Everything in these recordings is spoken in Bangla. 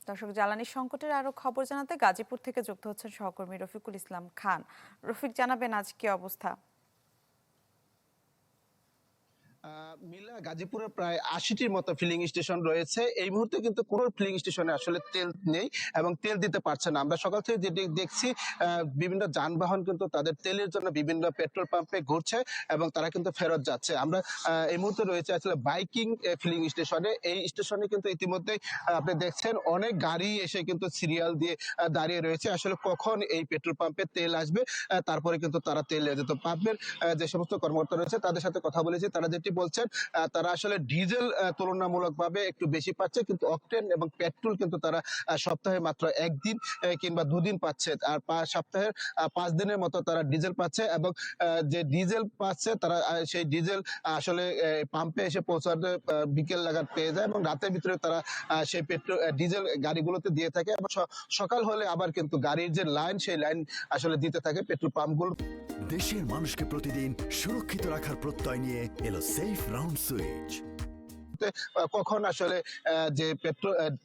দর্শক, জ্বালানি সংকটের আরো খবর জানাতে গাজীপুর থেকে যুক্ত হচ্ছেন সহকর্মী রফিকুল ইসলাম খান। রফিক, জানাবেন আজ কি অবস্থা? মিলা গাজীপুরে প্রায় ৮০টির মতো ফিলিং স্টেশন রয়েছে। এই মুহূর্তে কিন্তু কোনো ফিলিং স্টেশনে আসলে তেল নেই এবং তেল দিতে পারছে না। আমরা সকাল থেকে যেটি দেখছি, বিভিন্ন যানবাহন কিন্তু তাদের তেলের জন্য বিভিন্ন পেট্রোল পাম্পে ঘুরছে এবং তারা কিন্তু ফেরত যাচ্ছে। আমরা এই মুহূর্তে রয়েছে আসলে বাইকিং ফিলিং স্টেশনে। এই স্টেশনে কিন্তু ইতিমধ্যেই আপনি দেখছেন অনেক গাড়ি এসে কিন্তু সিরিয়াল দিয়ে দাঁড়িয়ে রয়েছে। আসলে কখন এই পেট্রোল পাম্পে তেল আসবে, তারপরে কিন্তু তারা তেল নিয়ে যেত। পাম্পের যে সমস্ত কর্মকর্তা রয়েছে তাদের সাথে কথা বলেছি, তারা যেটি বলছেন তারা আসলে ডিজেল তুলনামূলকভাবে একটু বেশি পাচ্ছে, কিন্তু অকটেন এবং পেট্রোল কিন্তু তারা সপ্তাহে মাত্র একদিন কিংবা দুদিন পাচ্ছে। আর সপ্তাহের 5 দিনের মতো তারা ডিজেল পাচ্ছে এবং যে ডিজেল পাচ্ছে তারা সেই ডিজেল আসলে পাম্পে এসে পৌঁছাতে বিকেল নাগাদ পেয়ে যায় এবং রাতের ভিতরে তারা সেই পেট্রোল ডিজেল গাড়িগুলোতে দিয়ে থাকে এবং সকাল হলে আবার কিন্তু গাড়ির যে লাইন সেই লাইন আসলে দিতে থাকে পেট্রোল পাম্পগুলো। দেশের মানুষকে প্রতিদিন সুরক্ষিত রাখার প্রত্যয় নিয়ে এলো সেফ রাউন্ড সুইচ। কখন আসলে যে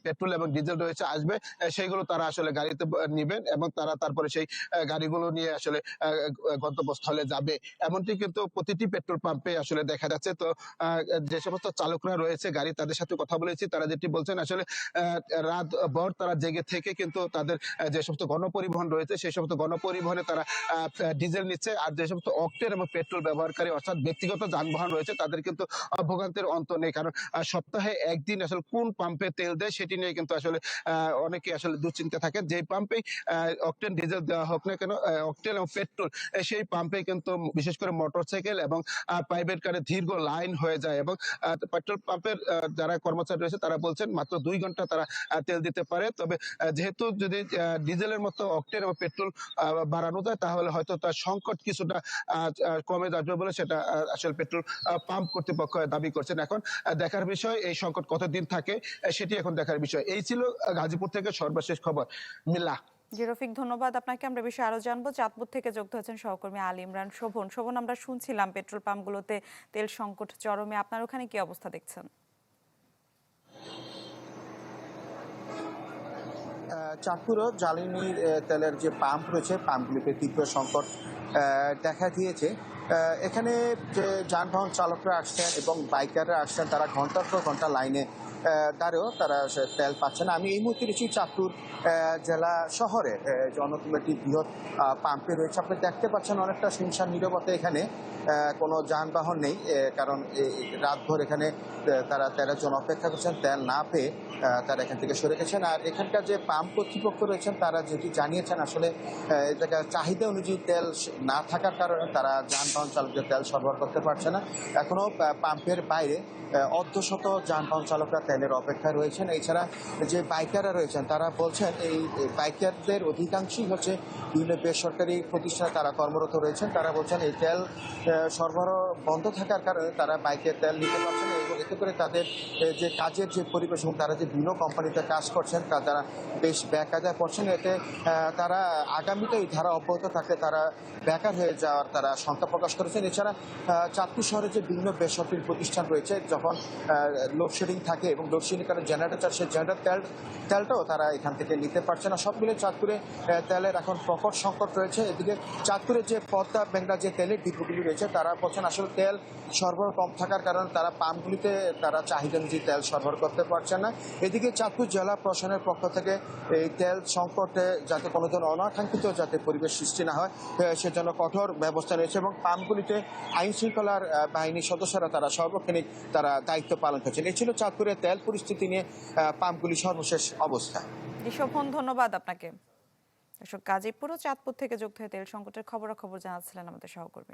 পেট্রোল এবং ডিজেল রয়েছে আসবে, সেইগুলো তারা আসলে গাড়িতে নিবেন এবং তারা তারপরে সেই গাড়িগুলো নিয়ে আসলে গন্তব্যস্থলে যাবে। এমনটি কিন্তু প্রতিটি পেট্রোল পাম্পে আসলে দেখা যাচ্ছে। তো যে সমস্ত চালকরা রয়েছে গাড়ি, তাদের সাথে কথা বলেছি, তারা যেটি বলছেন আসলে রাত ভর তারা জেগে থেকে কিন্তু তাদের যে সমস্ত গণপরিবহন রয়েছে সেই সমস্ত গণপরিবহনে তারা ডিজেল নিচ্ছে। আর যে সমস্ত অকটেন এবং পেট্রোল ব্যবহারকারী অর্থাৎ ব্যক্তিগত যানবাহন রয়েছে তাদের কিন্তু ভোগান্তির অন্ত নেই, কারণ সপ্তাহে একদিন আসলে কোন পাম্পে তেল দেয় সেটি নিয়ে কিন্তু আসলে অনেকে আসলে দুশ্চিন্তা থাকে। যে পাম্পে অকটেন ডিজেল দেওয়া হোক না কেন, অকটেন এবং পেট্রোল সেই পাম্পে কিন্তু বিশেষ করে মোটরসাইকেল এবং প্রাইভেট কারে দীর্ঘ লাইন হয়ে যায় এবং পেট্রোল পাম্পের যারা কর্মচারী রয়েছে তারা বলছেন মাত্র 2 ঘন্টা তারা তেল দিতে পারে। তবে যেহেতু যদি ডিজেলের মতো অকটেন এবং পেট্রোল বাড়ানো যায় তাহলে হয়তো তার সংকট কিছুটা কমে যাবে বলে সেটা আসলে পেট্রোল পাম্প কর্তৃপক্ষ দাবি করছেন। এখন দেখার বিষয় এই সংকট কতদিন থাকে, সেটি এখন দেখার বিষয়। এই ছিল গাজীপুর থেকে সর্বশেষ খবর। মিল্লা। জি রফিক, ধন্যবাদ আপনাকে। আমরা বিষয়ে আরো জানবো। চাঁদপুর থেকে যুক্ত হচ্ছেন সহকর্মী আল ইমরান শোভন। শোভন, আমরা শুনছিলাম পেট্রোল পাম্পগুলোতে তেল সংকট চরমে। আপনার ওখানে কি অবস্থা দেখছেন? চাঁদপুরও জ্বালানি তেলের যে পাম্প রয়েছে পাম্পগুলিতে তীব্র সংকট দেখা দিয়েছে। এখানে যে যানবাহন চালকরা আসছেন এবং বাইকাররা আসছেন তারা ঘন্টার পর ঘন্টা লাইনে দাঁড়িয়েও তারা তেল পাচ্ছে না। আমি এই মুহূর্তে রয়েছি চাঁদপুর জেলা শহরে অন্যতম একটি বৃহৎ পাম্পে রয়েছে। আপনি দেখতে পাচ্ছেন অনেকটা শুনশান নীরবতা, এখানে কোনো যানবাহন নেই, কারণ রাতভর এখানে তারা 13 জন অপেক্ষা করছেন তেল না পেয়ে তারা এখান থেকে সরে গেছেন। আর এখানকার যে পাম্প কর্তৃপক্ষ রয়েছেন তারা যেটি জানিয়েছেন আসলে এই জায়গায় চাহিদা অনুযায়ী তেল না থাকার কারণে তারা যানবাহন চালকদের তেল সরবরাহ করতে পারছে না। এখনো পাম্পের বাইরে অর্ধশত যানবাহন চালকরা তেলের অপেক্ষায় রয়েছেন। এছাড়া যে বাইকাররা রয়েছেন তারা বলছেন এই বাইকারদের অধিকাংশই হচ্ছে বিভিন্ন বেসরকারি প্রতিষ্ঠানে তারা কর্মরত রয়েছেন। তারা বলছেন এই তেল সরবরাহ বন্ধ থাকার কারণে তারা বাইকের তেল নিতে পারছেন না এবং এতে করে তাদের যে কাজের যে পরিবেশ এবং তারা যে বিভিন্ন কোম্পানিতে কাজ করছেন তারা বেশ বেকায়দায় পড়ছেন। এতে তারা আগামীতে এই ধারা অব্যাহত থাকলে তারা বেকার হয়ে যাওয়ার তারা শঙ্কা প্রকাশ করেছেন। এছাড়া চাঁদপুর শহরে যে বিভিন্ন বেসরকারি প্রতিষ্ঠান রয়েছে যখন লোডশেডিং থাকে এবং লোডশেডিং কারণে জেনারেটর চার্জ সেই জেনারেটর তেলটাও তারা এখান থেকে নিতে পারছে না। সব মিলে চাঁদপুরে তেলের এখন প্রকট সংকট রয়েছে। এদিকে চাঁদপুরের যে পদ্মা বেংলা যে তেলের ডিপোগুলি রয়েছে তারা বলছেন আসলে তেল সরবরাহ কম থাকার কারণে তারা পাম্পগুলিতে তারা চাহিদা অনুযায়ী তেল সরবরাহ করতে পারছে না। এদিকে চাঁদপুর জেলা প্রশাসনের পক্ষ থেকে এই তেল সংকটে যাতে কোনো ধরনের অনাকাঙ্ক্ষিত যাতে পরিবেশ সৃষ্টি না হয় সেজন্য কঠোর ব্যবস্থা নিয়েছে এবং পাম্পগুলিতে আইন শৃঙ্খলার বাহিনীর সদস্যরা তারা সর্বক্ষণিক তারা দায়িত্ব পালন করছেন। এই ছিল চাঁদপুরের তেল পরিস্থিতি নিয়ে পাম্পগুলি সর্বশেষ অবস্থা। শোভন, ধন্যবাদ আপনাকে। গাজীপুর ও চাঁদপুর থেকে যুক্ত হয়ে তেল সংকটের খবরাখবর জানাচ্ছিলেন আমাদের সহকর্মীরা।